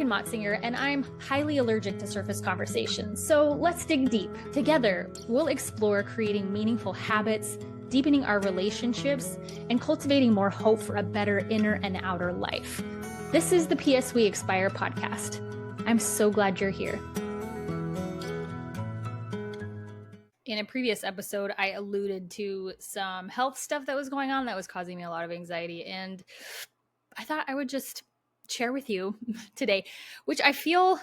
Megan Motzinger, and I'm highly allergic to surface conversations. So let's dig deep. Together, we'll explore creating meaningful habits, deepening our relationships, and cultivating more hope for a better inner and outer life. This is the PS We Expire podcast. I'm so glad you're here. In a previous episode, I alluded to some health stuff that was going on that was causing me a lot of anxiety, and I thought I would just share with you today, which I feel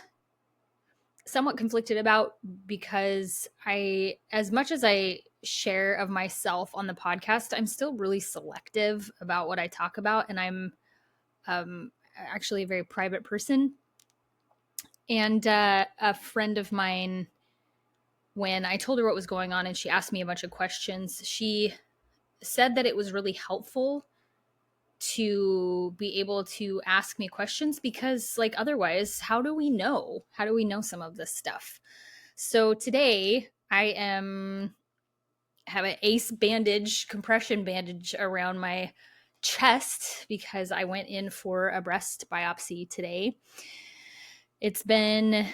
somewhat conflicted about because as much as I share of myself on the podcast, I'm still really selective about what I talk about, and I'm actually a very private person. And a friend of mine, when I told her what was going on and she asked me a bunch of questions, she said that it was really helpful to be able to ask me questions because, like, otherwise, how do we know some of this stuff? So today I have an ACE bandage, compression bandage around my chest because I went in for a breast biopsy today. It's been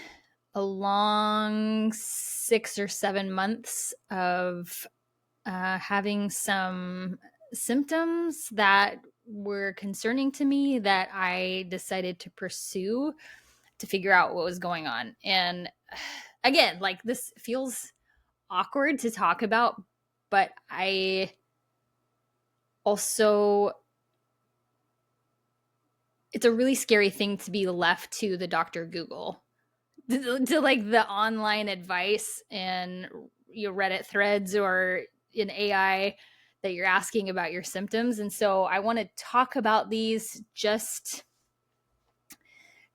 a long 6 or 7 months of having some symptoms that were concerning to me that I decided to pursue to figure out what was going on. And again, like, this feels awkward to talk about, but I also, it's a really scary thing to be left to the Dr. Google, to like the online advice and your Reddit threads or an AI that you're asking about your symptoms. And so I want to talk about these just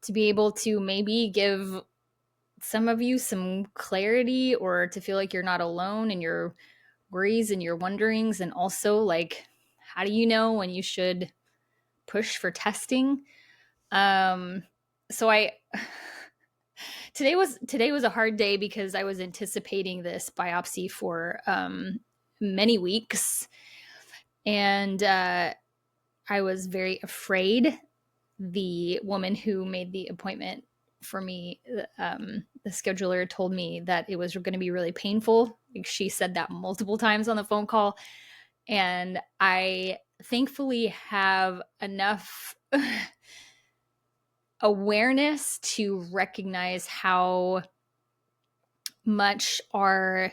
to be able to maybe give some of you some clarity, or to feel like you're not alone in your worries and your wonderings. And also, like, how do you know when you should push for testing? So today was a hard day because I was anticipating this biopsy for many weeks, and I was very afraid. The woman who made the appointment for me, the scheduler, told me that it was going to be really painful. She said that multiple times on the phone call, and I thankfully have enough awareness to recognize how much our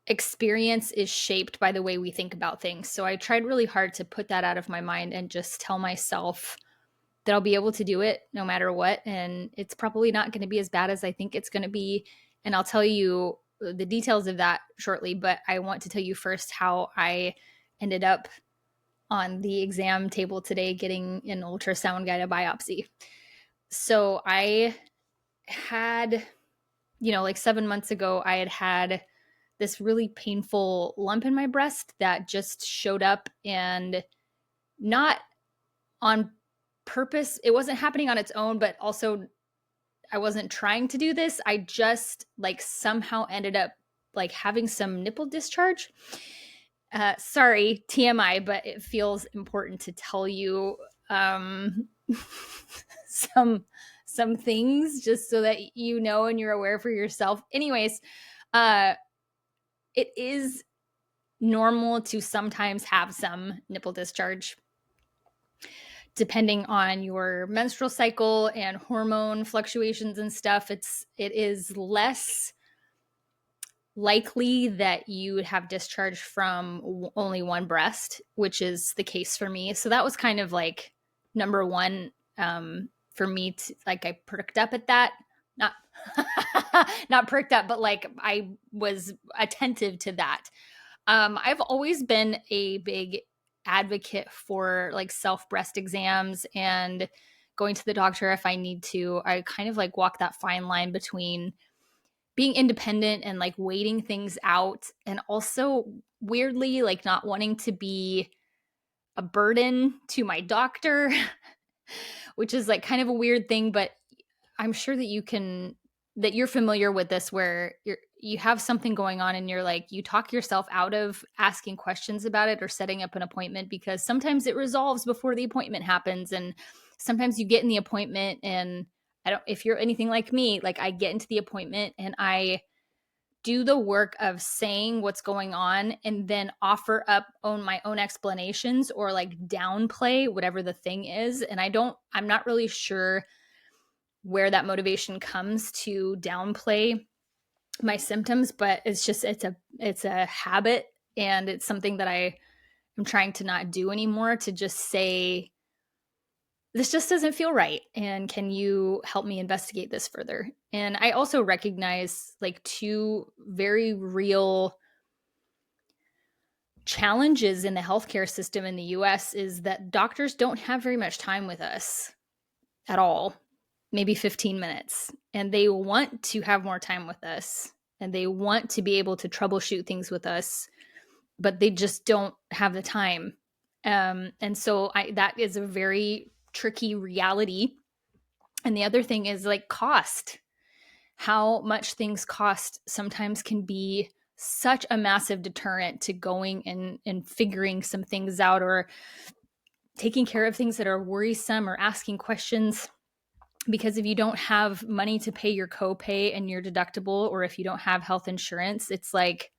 experience is shaped by the way we think about things. So I tried really hard to put that out of my mind and just tell myself that I'll be able to do it no matter what. And it's probably not going to be as bad as I think it's going to be. And I'll tell you the details of that shortly, but I want to tell you first how I ended up on the exam table today getting an ultrasound guided biopsy. So I had, like 7 months ago, I had this really painful lump in my breast that just showed up, and not on purpose. It wasn't happening on its own, but also I wasn't trying to do this. I just somehow ended up having some nipple discharge. Sorry, TMI, but it feels important to tell you some things just so that you know and you're aware for yourself. Anyways, it is normal to sometimes have some nipple discharge depending on your menstrual cycle and hormone fluctuations and stuff. It is less likely that you would have discharge from only one breast, which is the case for me. So that was kind of like number one for me. I perked up at that. Not perked up, but I was attentive to that. I've always been a big advocate for self breast exams and going to the doctor if I need to. I kind of walk that fine line between being independent and waiting things out, and also weirdly not wanting to be a burden to my doctor, which is kind of a weird thing, but I'm sure that you're familiar with this, where you have something going on and you talk yourself out of asking questions about it or setting up an appointment because sometimes it resolves before the appointment happens. And sometimes you get in the appointment and if you're anything like me, like I get into the appointment and I do the work of saying what's going on and then offer up my own explanations or like downplay whatever the thing is. And I'm not really sure where that motivation comes to downplay my symptoms, but it's a habit, and it's something that I'm trying to not do anymore, to just say, this just doesn't feel right. And can you help me investigate this further? And I also recognize like two very real challenges in the healthcare system in the US is that doctors don't have very much time with us at all, maybe 15 minutes. And they want to have more time with us and they want to be able to troubleshoot things with us, but they just don't have the time. And so that is a very tricky reality. And the other thing is like cost. How much things cost sometimes can be such a massive deterrent to going and figuring some things out, or taking care of things that are worrisome, or asking questions. Because if you don't have money to pay your copay and your deductible, or if you don't have health insurance, it's like,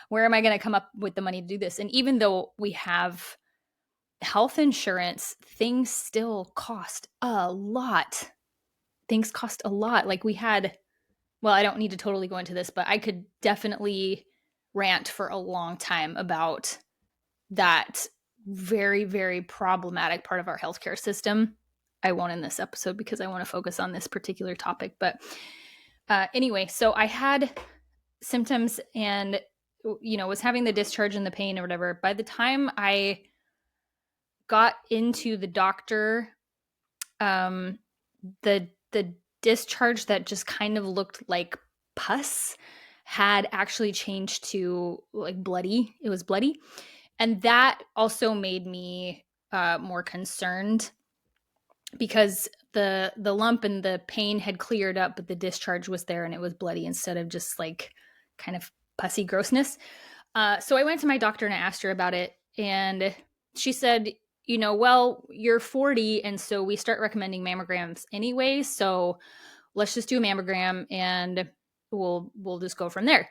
where am I going to come up with the money to do this? And even though we have health insurance, things still cost a lot. Things cost a lot. Like well, I don't need to totally go into this, but I could definitely rant for a long time about that very, very problematic part of our healthcare system. I won't in this episode because I want to focus on this particular topic. But anyway, so I had symptoms and, was having the discharge and the pain or whatever. By the time I got into the doctor, the discharge that just kind of looked like pus had actually changed to like bloody. It was bloody. And that also made me more concerned, because the lump and the pain had cleared up, but the discharge was there and it was bloody instead of just like kind of pussy grossness. So I went to my doctor and I asked her about it, and she said, well, you're 40, and so we start recommending mammograms anyway. So let's just do a mammogram and we'll just go from there.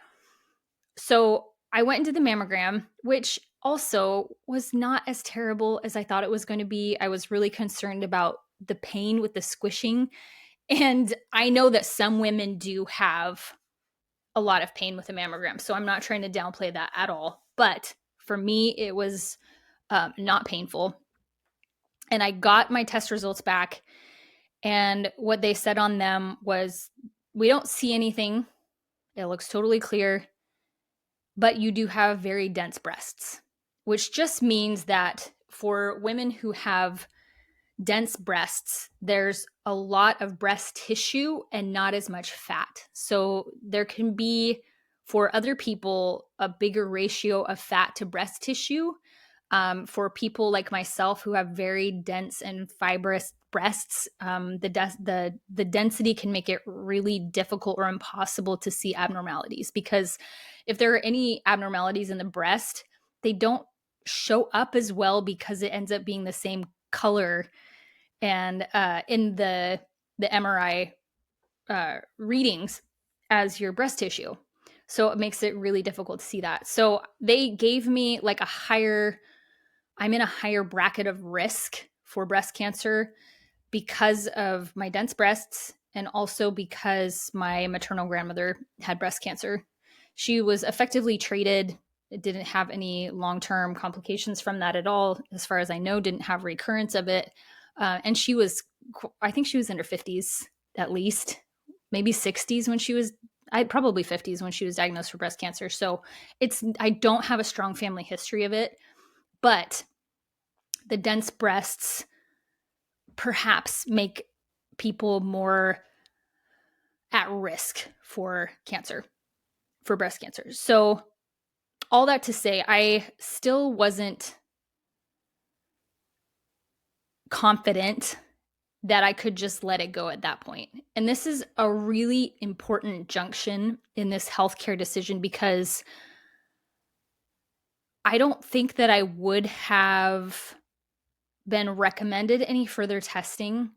So I went into the mammogram, which also was not as terrible as I thought it was going to be. I was really concerned about the pain with the squishing. And I know that some women do have a lot of pain with a mammogram, so I'm not trying to downplay that at all. But for me, it was not painful. And I got my test results back, and what they said on them was, we don't see anything. It looks totally clear, but you do have very dense breasts, which just means that for women who have dense breasts, there's a lot of breast tissue and not as much fat. So there can be, for other people, a bigger ratio of fat to breast tissue. For people like myself who have very dense and fibrous breasts, the density can make it really difficult or impossible to see abnormalities, because if there are any abnormalities in the breast, they don't show up as well because it ends up being the same color and in the MRI readings as your breast tissue. So it makes it really difficult to see that. So they gave me like I'm in a higher bracket of risk for breast cancer because of my dense breasts, and also because my maternal grandmother had breast cancer. She was effectively treated. It didn't have any long-term complications from that at all. As far as I know, didn't have recurrence of it. And I think she was in her 50s at least, maybe 60s when she was, probably 50s when she was diagnosed for breast cancer. So I don't have a strong family history of it, but the dense breasts perhaps make people more at risk for cancer, for breast cancer. So all that to say, I still wasn't confident that I could just let it go at that point. And this is a really important junction in this healthcare decision, because I don't think that I would have been recommended any further testing,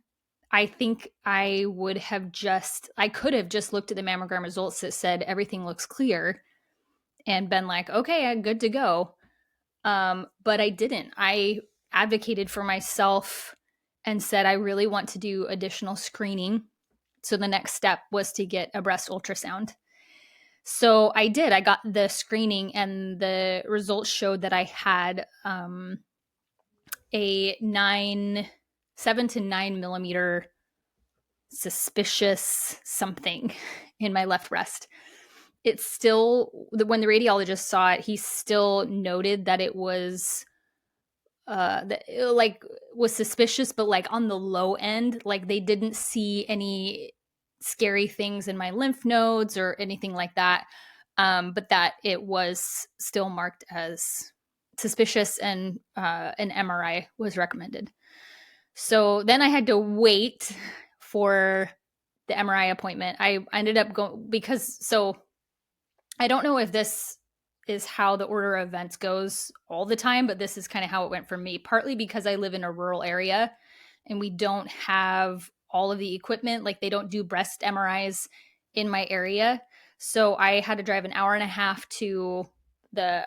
I think I could have just looked at the mammogram results that said everything looks clear and been like, okay, I'm good to go. But I didn't. I advocated for myself and said, I really want to do additional screening. So the next step was to get a breast ultrasound. So I did. I got the screening, and the results showed that I had a 7 to 9 millimeter suspicious something in my left breast. It's still, when the radiologist saw it, he still noted that it was like was suspicious, but like on the low end. Like they didn't see any scary things in my lymph nodes or anything like that, but that it was still marked as suspicious, and an MRI was recommended. So then I had to wait for the MRI appointment. I ended up going, because so I don't know if this is how the order of events goes all the time, but this is kind of how it went for me, partly because I live in a rural area and we don't have all of the equipment. Like they don't do breast MRIs in my area. So I had to drive an hour and a half to the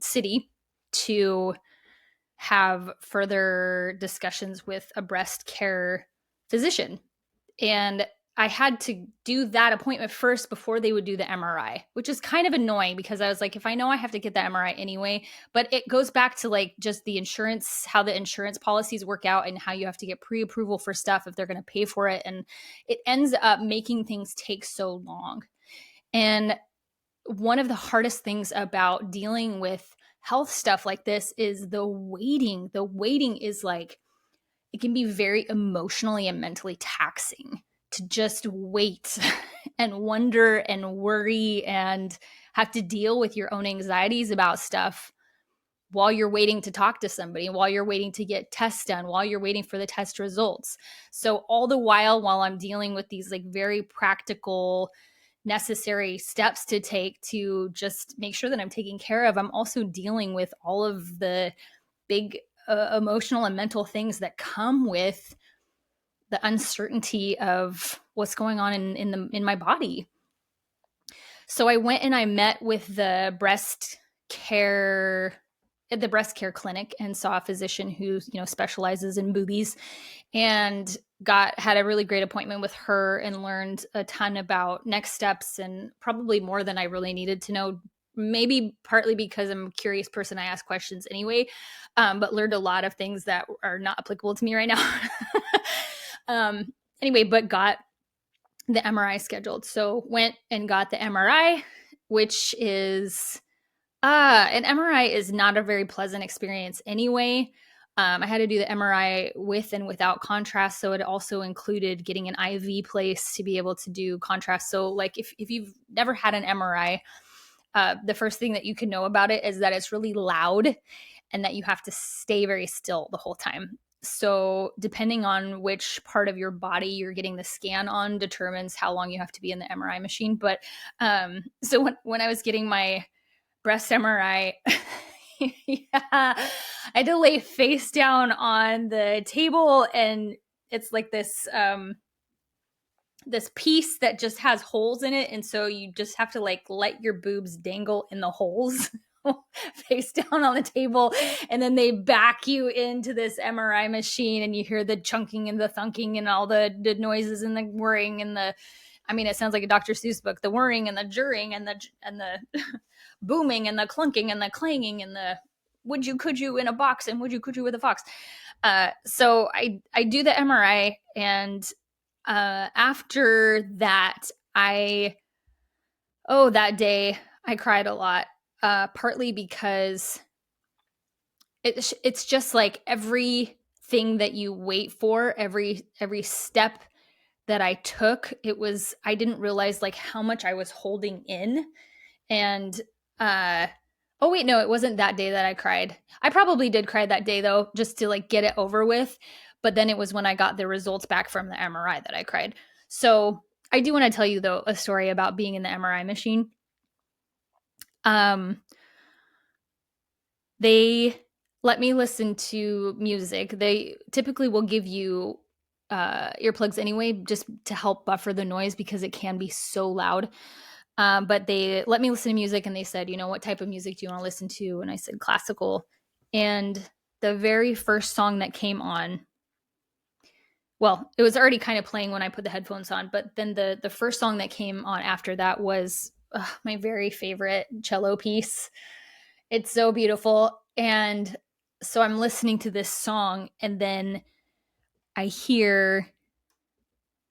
city to have further discussions with a breast care physician. And I had to do that appointment first before they would do the MRI, which is kind of annoying because I was like, if I know I have to get the MRI anyway, but it goes back to like just the insurance, how the insurance policies work out and how you have to get pre-approval for stuff if they're going to pay for it. And it ends up making things take so long. And one of the hardest things about dealing with health stuff like this is the waiting. The waiting is like, it can be very emotionally and mentally taxing to just wait and wonder and worry and have to deal with your own anxieties about stuff while you're waiting to talk to somebody, while you're waiting to get tests done, while you're waiting for the test results. So all the while I'm dealing with these like very practical, necessary steps to take to just make sure that I'm taken care of, I'm also dealing with all of the big emotional and mental things that come with the uncertainty of what's going on in my body. So I went and I met with the breast care clinic and saw a physician who, specializes in boobies, and had a really great appointment with her and learned a ton about next steps, and probably more than I really needed to know. Maybe partly because I'm a curious person, I ask questions anyway, but learned a lot of things that are not applicable to me right now. Anyway, but got the MRI scheduled. So went and got the MRI, which is an MRI is not a very pleasant experience anyway. I had to do the MRI with and without contrast. So it also included getting an IV place to be able to do contrast. So like if you've never had an MRI, the first thing that you can know about it is that it's really loud and that you have to stay very still the whole time. So depending on which part of your body you're getting the scan on determines how long you have to be in the MRI machine. But so when I was getting my breast MRI, yeah, I had to lay face down on the table, and it's like this piece that just has holes in it, and so you just have to like let your boobs dangle in the holes face down on the table, and then they back you into this MRI machine, and you hear the chunking and the thunking and all the noises and the whirring and it sounds like a Dr. Seuss book, the whirring and the jirring and the booming and the clunking and the clanging and the would you could you in a box and would you could you with a fox. So I do the MRI, and after that, that day I cried a lot, partly because it's just like everything that you wait for, every step that I took, I didn't realize like how much I was holding in. And oh wait, no, it wasn't that day that I cried. I probably did cry that day though, just to like get it over with. But then it was when I got the results back from the MRI that I cried. So I do want to tell you though a story about being in the MRI machine. They let me listen to music. They typically will give you earplugs anyway, just to help buffer the noise because it can be so loud. But they let me listen to music and they said, what type of music do you want to listen to? And I said classical. And the very first song that came on, well, it was already kind of playing when I put the headphones on, but then the first song that came on after that was my very favorite cello piece. It's so beautiful. And so I'm listening to this song and then I hear,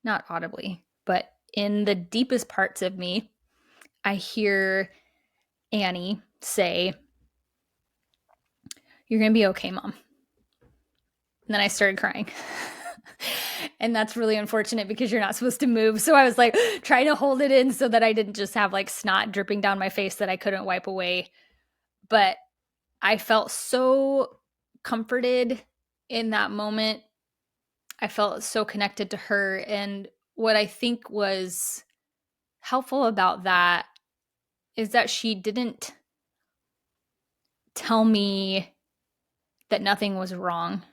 not audibly, but in the deepest parts of me, I hear Annie say, "You're going to be okay, Mom." And then I started crying. And that's really unfortunate because you're not supposed to move. So I was like trying to hold it in so that I didn't just have like snot dripping down my face that I couldn't wipe away. But I felt so comforted in that moment. I felt so connected to her. And what I think was helpful about that is that she didn't tell me that nothing was wrong.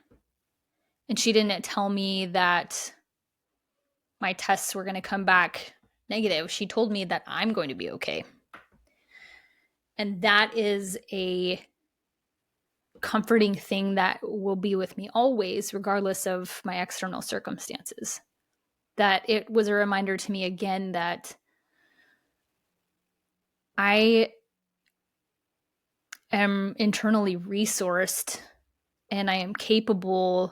And she didn't tell me that my tests were going to come back negative. She told me that I'm going to be okay. And that is a comforting thing that will be with me always, regardless of my external circumstances. That it was a reminder to me again that I am internally resourced and I am capable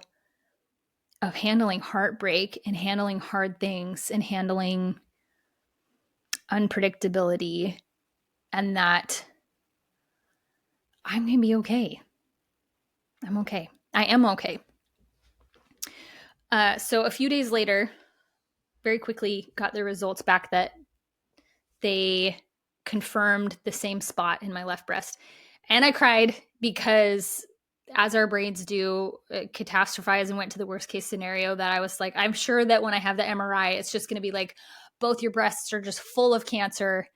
of handling heartbreak and handling hard things and handling unpredictability, and that I'm going to be okay. I'm okay. I am okay. So a few days later, very quickly got the results back that they confirmed the same spot in my left breast. And I cried because, as our brains do, catastrophize and went to the worst case scenario. That I was like, I'm sure that when I have the MRI, it's just going to be like both your breasts are just full of cancer.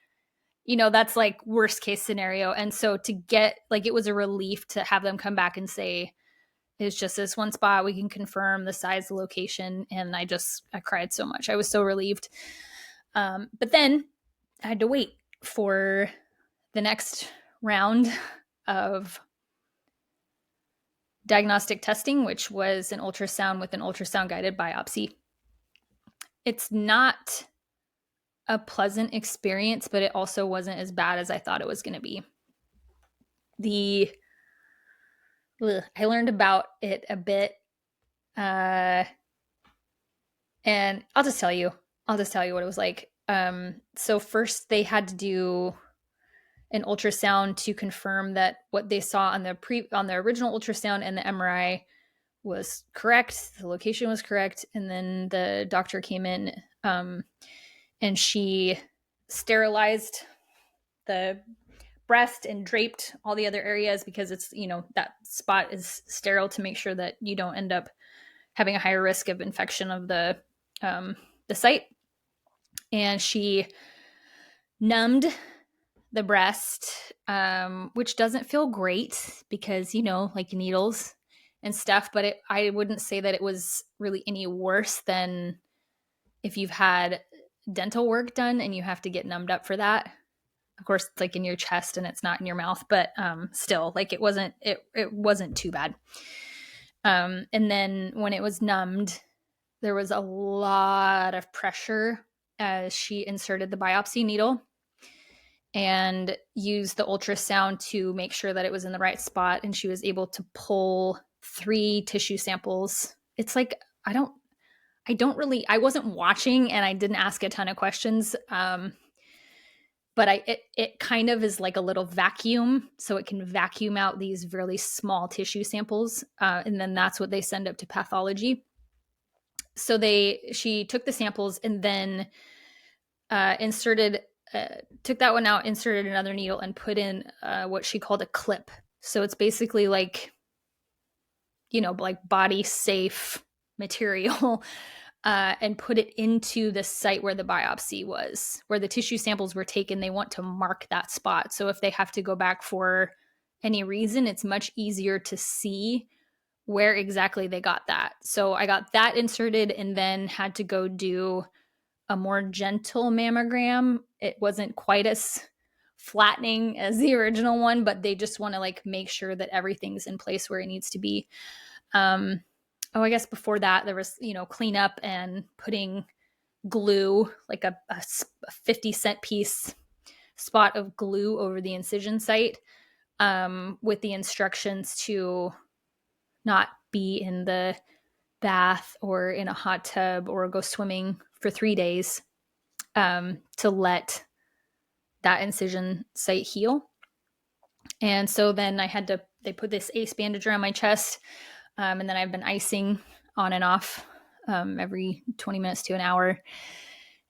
That's like worst case scenario. And so to get, like, it was a relief to have them come back and say, it's just this one spot. We can confirm the size, the location. And I cried so much. I was so relieved. But then I had to wait for the next round of diagnostic testing, which was an ultrasound with an ultrasound guided biopsy. It's not a pleasant experience, but it also wasn't as bad as I thought it was going to be. I learned about it a bit, and I'll just tell you what it was like. So first they had to do an ultrasound to confirm that what they saw on the original ultrasound and the MRI was correct. The location was correct. And then the doctor came in, and she sterilized the breast and draped all the other areas because it's, that spot is sterile to make sure that you don't end up having a higher risk of infection of the site. And she numbed the breast, which doesn't feel great because, like needles and stuff, but I wouldn't say that it was really any worse than if you've had dental work done and you have to get numbed up for that. Of course, it's like in your chest and it's not in your mouth, but still, like it wasn't too bad. And then when it was numbed, there was a lot of pressure as she inserted the biopsy needle and used the ultrasound to make sure that it was in the right spot. And she was able to pull 3 tissue samples. It's like, I wasn't watching and I didn't ask a ton of questions. But it kind of is like a little vacuum. So it can vacuum out these really small tissue samples. And then that's what they send up to pathology. So she took the samples and then took that one out, inserted another needle, and put in what she called a clip. So it's basically like, like body safe material, and put it into the site where the biopsy was, where the tissue samples were taken. They want to mark that spot. So if they have to go back for any reason, it's much easier to see where exactly they got that. So I got that inserted and then had to go do a more gentle mammogram. It wasn't quite as flattening as the original one, but they just want to like make sure that everything's in place where it needs to be. I guess before that there was, cleanup and putting glue, like a 50-cent piece spot of glue over the incision site, with the instructions to not be in the bath or in a hot tub or go swimming for 3 days, to let that incision site heal. And so then they put this ace bandage around my chest, and then I've been icing on and off, every 20 minutes to an hour.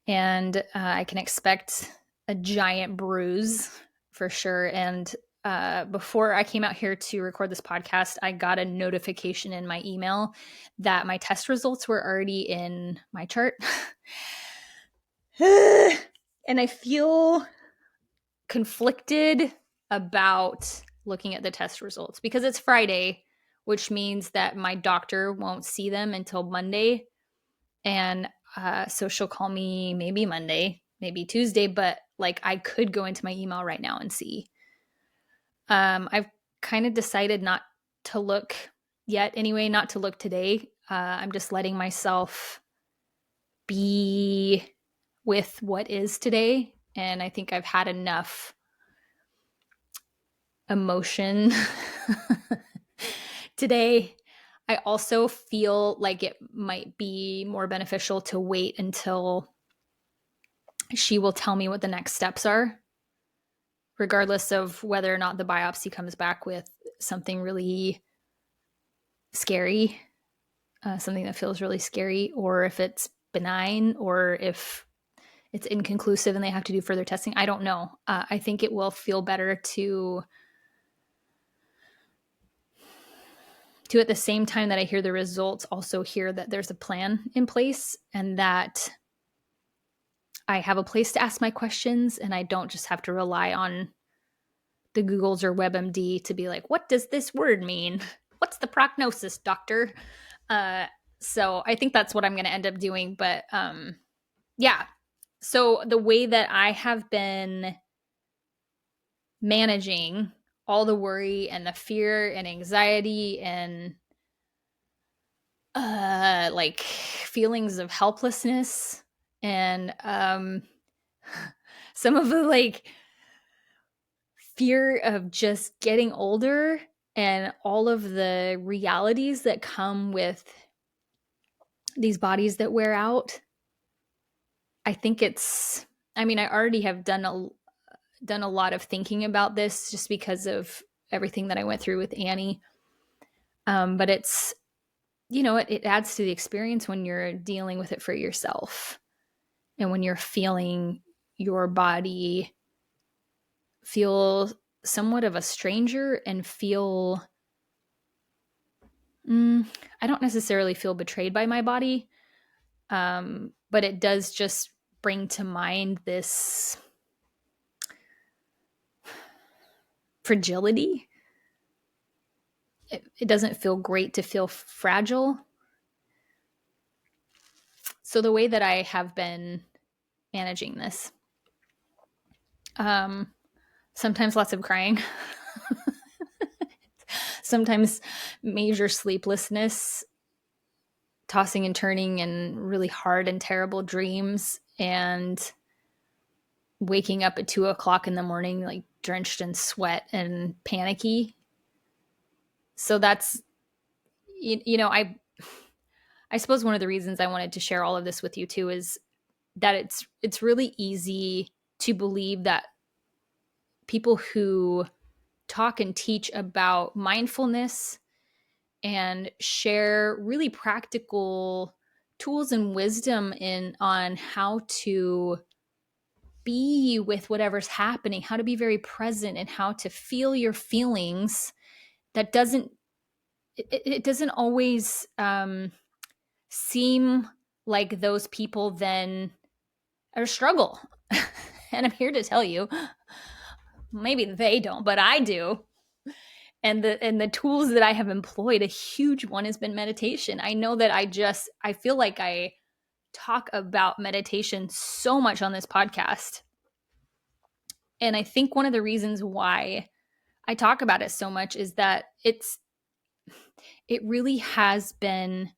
And I can expect a giant bruise for sure. And before I came out here to record this podcast, I got a notification in my email that my test results were already in my chart. And I feel conflicted about looking at the test results because it's Friday, which means that my doctor won't see them until Monday. And so she'll call me maybe Monday, maybe Tuesday, but like I could go into my email right now and see. I've kind of decided not to look yet anyway, not to look today. I'm just letting myself be with what is today. And I think I've had enough emotion today. I also feel like it might be more beneficial to wait until she will tell me what the next steps are, regardless of whether or not the biopsy comes back with something really scary, something that feels really scary, or if it's benign, or if it's inconclusive and they have to do further testing. I don't know. I think it will feel better to at the same time that I hear the results, also hear that there's a plan in place and that I have a place to ask my questions and I don't just have to rely on the Googles or WebMD to be like, what does this word mean? What's the prognosis, doctor? So I think that's what I'm going to end up doing. But yeah, so the way that I have been managing all the worry and the fear and anxiety and like feelings of helplessness and some of the like fear of just getting older and all of the realities that come with these bodies that wear out. I think I already have done a lot of thinking about this just because of everything that I went through with Annie. But it's, it adds to the experience when you're dealing with it for yourself and when you're feeling your body feel somewhat of a stranger and feel, I don't necessarily feel betrayed by my body. But it does just bring to mind this fragility. It doesn't feel great to feel fragile. So the way that I have been managing this, sometimes lots of crying, sometimes major sleeplessness, tossing and turning and really hard and terrible dreams, and waking up at 2:00 in the morning, like drenched in sweat and panicky. So that's, I suppose one of the reasons I wanted to share all of this with you too is that it's really easy to believe that people who talk and teach about mindfulness and share really practical tools and wisdom on how to be with whatever's happening, how to be very present and how to feel your feelings, that doesn't always seem like those people then are struggle. And I'm here to tell you, maybe they don't, but I do. And the tools that I have employed, a huge one has been meditation. I know that I feel like I talk about meditation so much on this podcast. And I think one of the reasons why I talk about it so much is that it really has been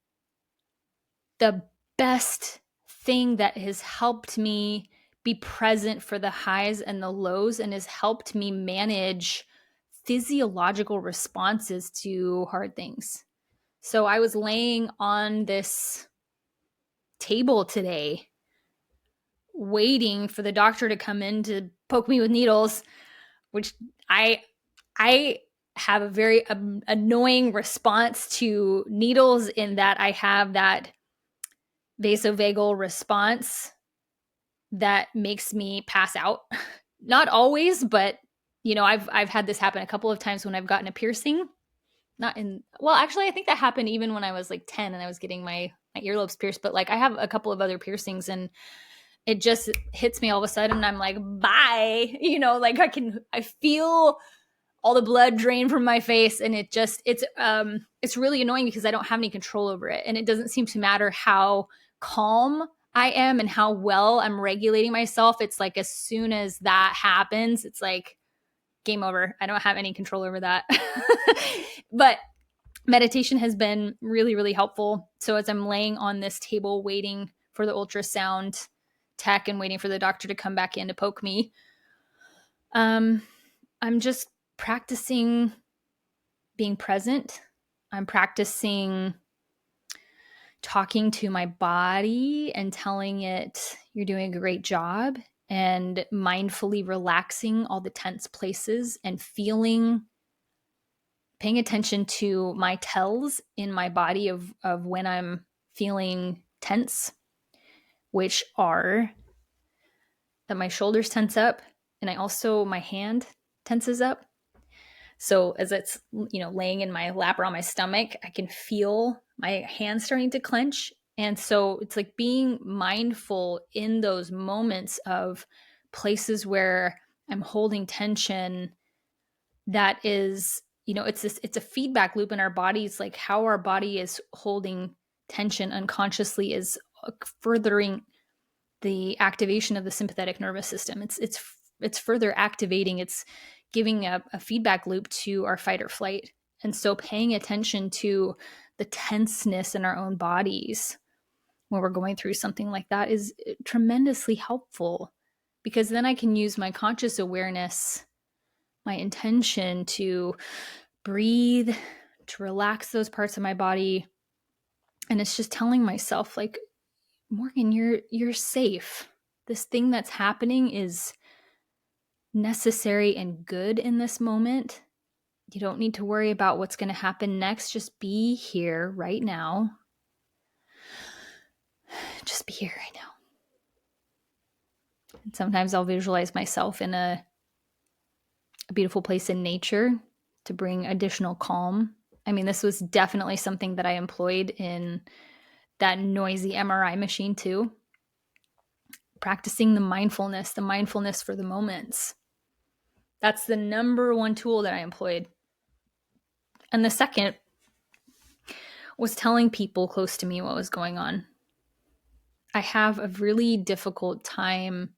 the best thing that has helped me be present for the highs and the lows, and has helped me manage physiological responses to hard things. So I was laying on this table today, waiting for the doctor to come in to poke me with needles, which I have a very annoying response to needles, in that I have that vasovagal response that makes me pass out. Not always, but I've had this happen a couple of times when I've gotten a piercing. Actually, I think that happened even when I was like 10 and I was getting my earlobes pierced, but like I have a couple of other piercings, and it just hits me all of a sudden, and I'm like, bye. Like I feel all the blood drain from my face, and it's really annoying because I don't have any control over it. And it doesn't seem to matter how calm I am and how well I'm regulating myself. It's like as soon as that happens, it's like game over. I don't have any control over that. But meditation has been really, really helpful. So as I'm laying on this table waiting for the ultrasound tech and waiting for the doctor to come back in to poke me, I'm just practicing being present. I'm practicing talking to my body and telling it, you're doing a great job, and mindfully relaxing all the tense places and paying attention to my tells in my body of when I'm feeling tense, which are that my shoulders tense up, and my hand tenses up. So as it's, laying in my lap or on my stomach, I can feel my hands starting to clench. And so it's like being mindful in those moments of places where I'm holding tension. That is, it's a feedback loop in our bodies, like how our body is holding tension unconsciously is furthering the activation of the sympathetic nervous system. It's further activating. It's giving a feedback loop to our fight or flight. And so paying attention to the tenseness in our own bodies when we're going through something like that is tremendously helpful, because then I can use my conscious awareness, my intention to breathe, to relax those parts of my body. And it's just telling myself, like, Morgan, you're safe. This thing that's happening is necessary and good in this moment. You don't need to worry about what's going to happen next. Just be here right now. Just be here right now. And sometimes I'll visualize myself in a beautiful place in nature to bring additional calm. I mean, this was definitely something that I employed in that noisy MRI machine too. Practicing the mindfulness for the moments. That's the number one tool that I employed. And the second was telling people close to me what was going on. I have a really difficult time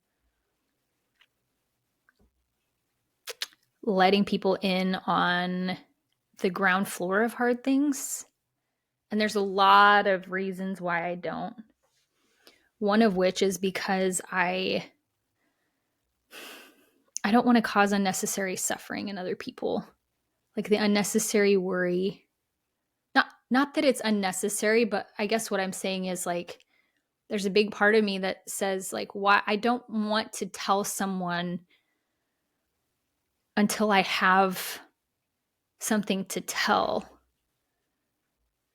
letting people in on the ground floor of hard things. And there's a lot of reasons why I don't. One of which is because I don't want to cause unnecessary suffering in other people. Like the unnecessary worry. Not that it's unnecessary, but I guess what I'm saying is, like, there's a big part of me that says, like, why I don't want to tell someone until I have something to tell.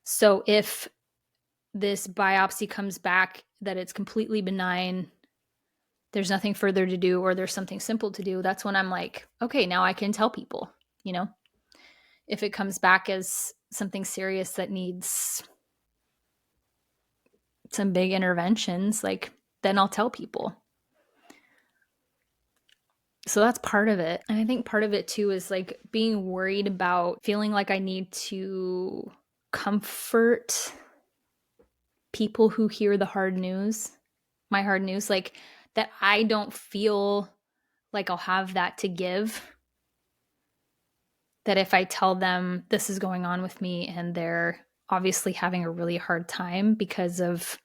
So if this biopsy comes back that it's completely benign, there's nothing further to do, or there's something simple to do, that's when I'm like, okay, now I can tell people, If it comes back as something serious that needs some big interventions, like, then I'll tell people. So that's part of it. And I think part of it too is like being worried about feeling like I need to comfort people who hear the hard news, my hard news, like that I don't feel like I'll have that to give. That if I tell them this is going on with me and they're obviously having a really hard time because of,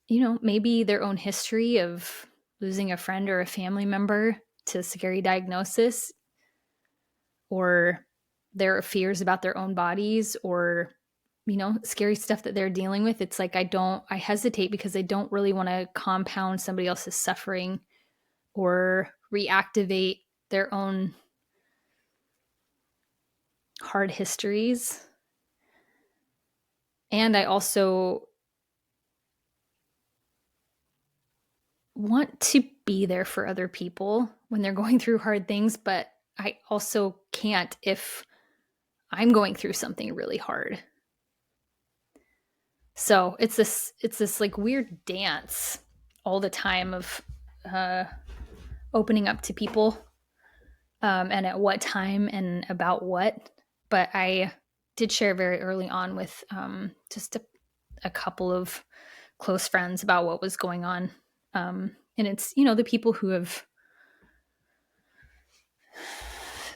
maybe their own history of losing a friend or a family member to scary diagnosis, or their fears about their own bodies, or scary stuff that they're dealing with, it's like I hesitate because I don't really want to compound somebody else's suffering or reactivate their own hard histories. And I also want to be there for other people when they're going through hard things, but I also can't if I'm going through something really hard. So it's this like weird dance all the time of opening up to people, and at what time and about what. But I did share very early on with just a couple of close friends about what was going on. And it's, the people who have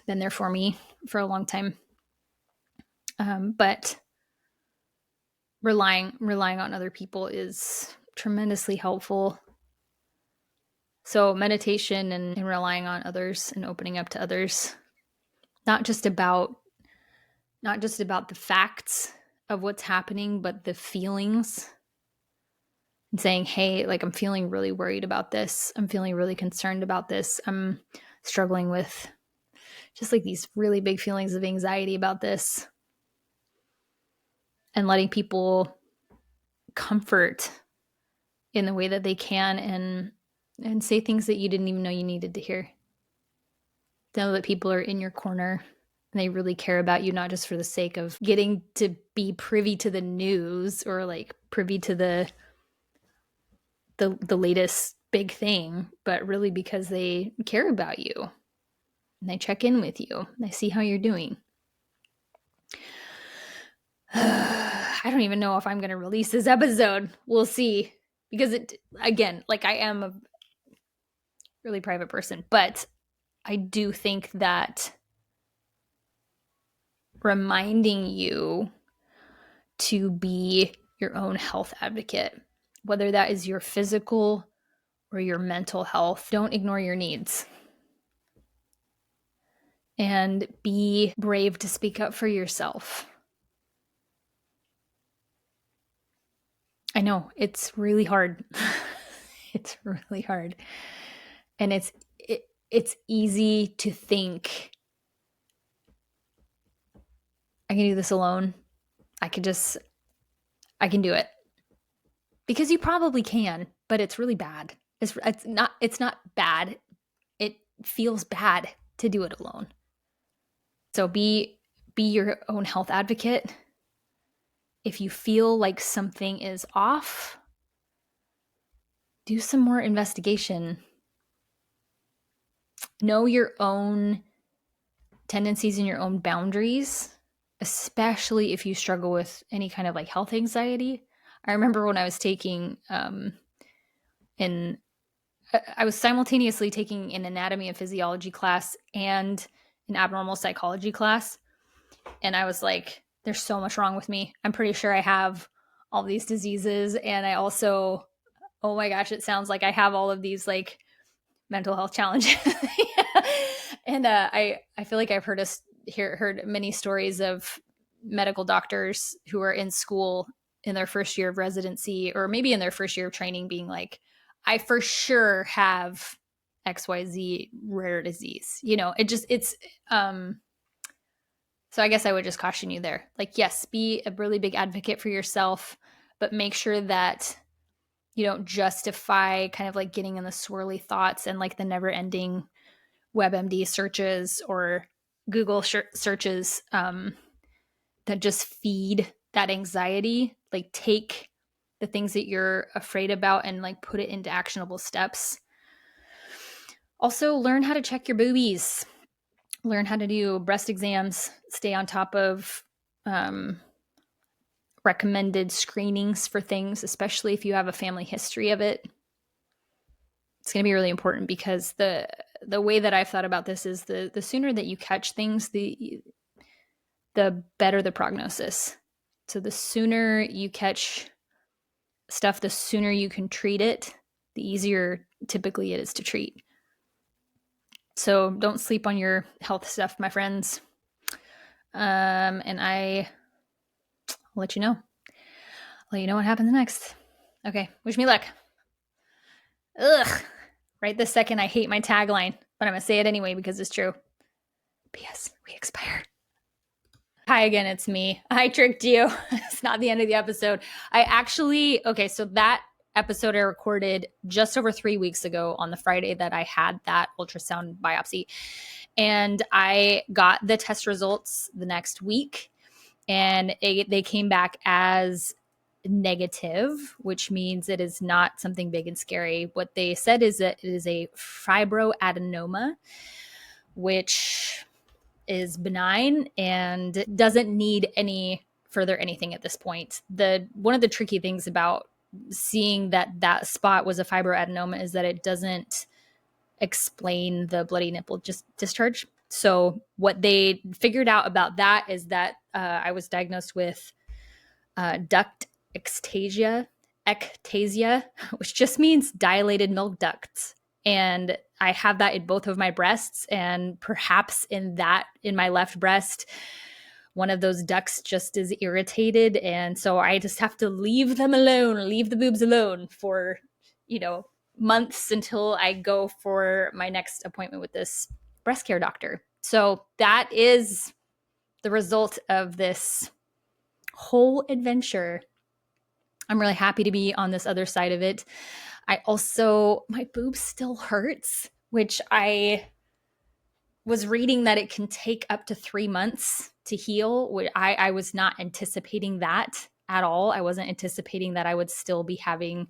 been there for me for a long time. But relying on other people is tremendously helpful. So meditation and relying on others and opening up to others, not just about the facts of what's happening, but the feelings, and saying, hey, like, I'm feeling really worried about this. I'm feeling really concerned about this. I'm struggling with just like these really big feelings of anxiety about this, and letting people comfort in the way that they can, and say things that you didn't even know you needed to hear. Know that people are in your corner and they really care about you, not just for the sake of getting to be privy to the news or like privy to the latest big thing, but really because they care about you and they check in with you and they see how you're doing. I don't even know if I'm going to release this episode. We'll see. Because again, like, I am a really private person, but I do think that reminding you to be your own health advocate, whether that is your physical or your mental health, don't ignore your needs. And be brave to speak up for yourself. I know it's really hard. It's really hard. And it's easy to think, I can do this alone. I can do it. Because you probably can, but it's really bad. It's not bad. It feels bad to do it alone. So be your own health advocate. If you feel like something is off, do some more investigation. Know your own tendencies and your own boundaries, especially if you struggle with any kind of like health anxiety. I remember when I was taking I was simultaneously taking an anatomy and physiology class and an abnormal psychology class. And I was like, there's so much wrong with me. I'm pretty sure I have all these diseases. And I also, oh my gosh, it sounds like I have all of these like mental health challenges. And I feel like I've heard many stories of medical doctors who are in school in their first year of residency, or maybe in their first year of training, being like, I for sure have XYZ rare disease. So I guess I would just caution you there. Like, yes, be a really big advocate for yourself, but make sure that you don't justify kind of like getting in the swirly thoughts and like the never ending WebMD searches or Google searches that just feed that anxiety. Like, take the things that you're afraid about and like put it into actionable steps. Also, learn how to check your boobies. Learn how to do breast exams. Stay on top of recommended screenings for things, especially if you have a family history of it. It's going to be really important because the way that I've thought about this is the sooner that you catch things, the better the prognosis. So the sooner you catch stuff, the sooner you can treat it, the easier typically it is to treat. So don't sleep on your health stuff, my friends. And I'll let you know. I'll let you know what happens next. Okay, wish me luck. Ugh. Right this second, I hate my tagline, but I'm going to say it anyway because it's true. P.S. We expire. Hi again, it's me. I tricked you. It's not the end of the episode. So that episode I recorded just over 3 weeks ago on the Friday that I had that ultrasound biopsy. And I got the test results the next week, and they came back as negative, which means it is not something big and scary. What they said is that it is a fibroadenoma, which is benign and doesn't need any further anything at this point. One of the tricky things about seeing that spot was a fibroadenoma is that it doesn't explain the bloody nipple discharge. So what they figured out about that is that I was diagnosed with duct ectasia, which just means dilated milk ducts. And I have that in both of my breasts, and perhaps in my left breast, one of those ducts just is irritated. And so I just have to leave the boobs alone for, months until I go for my next appointment with this breast care doctor. So that is the result of this whole adventure. I'm really happy to be on this other side of it. My boob still hurts, which I was reading that it can take up to 3 months to heal. I was not anticipating that at all. I wasn't anticipating that I would still be having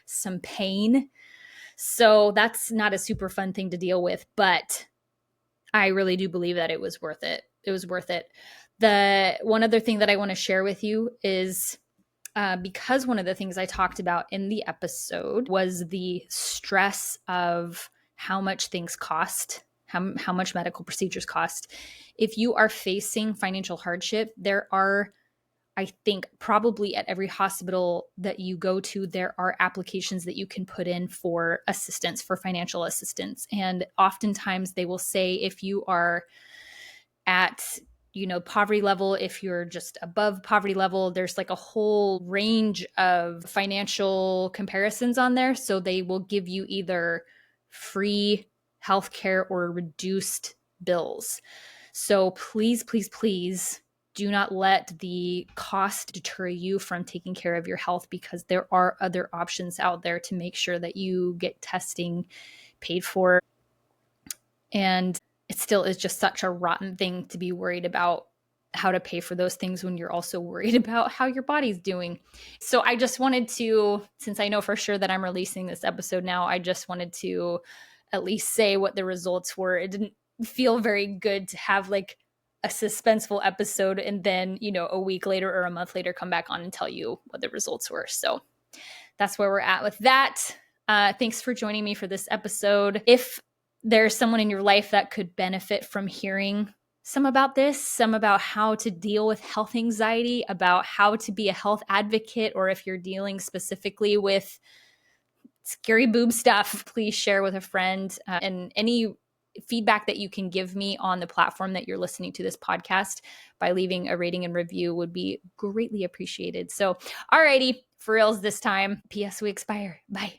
some pain. So that's not a super fun thing to deal with, but I really do believe that it was worth it. It was worth it. The one other thing that I want to share with you is because one of the things I talked about in the episode was the stress of how much things cost, how much medical procedures cost. If you are facing financial hardship, there are, I think, probably at every hospital that you go to, there are applications that you can put in for assistance, for financial assistance. And oftentimes they will say if you are at poverty level, if you're just above poverty level, there's like a whole range of financial comparisons on there. So they will give you either free healthcare or reduced bills. So please, please, please do not let the cost deter you from taking care of your health, because there are other options out there to make sure that you get testing paid for. And it still is just such a rotten thing to be worried about how to pay for those things when you're also worried about how your body's doing. So I just wanted to, since I know for sure that I'm releasing this episode now, I just wanted to at least say what the results were. It didn't feel very good to have like a suspenseful episode and then, a week later or a month later come back on and tell you what the results were. So that's where we're at with that. Thanks for joining me for this episode. If there's someone in your life that could benefit from hearing some about this, some about how to deal with health anxiety, about how to be a health advocate, or if you're dealing specifically with scary boob stuff, please share with a friend. And any feedback that you can give me on the platform that you're listening to this podcast by leaving a rating and review would be greatly appreciated. So, alrighty, for reals this time. P.S. We expire. Bye.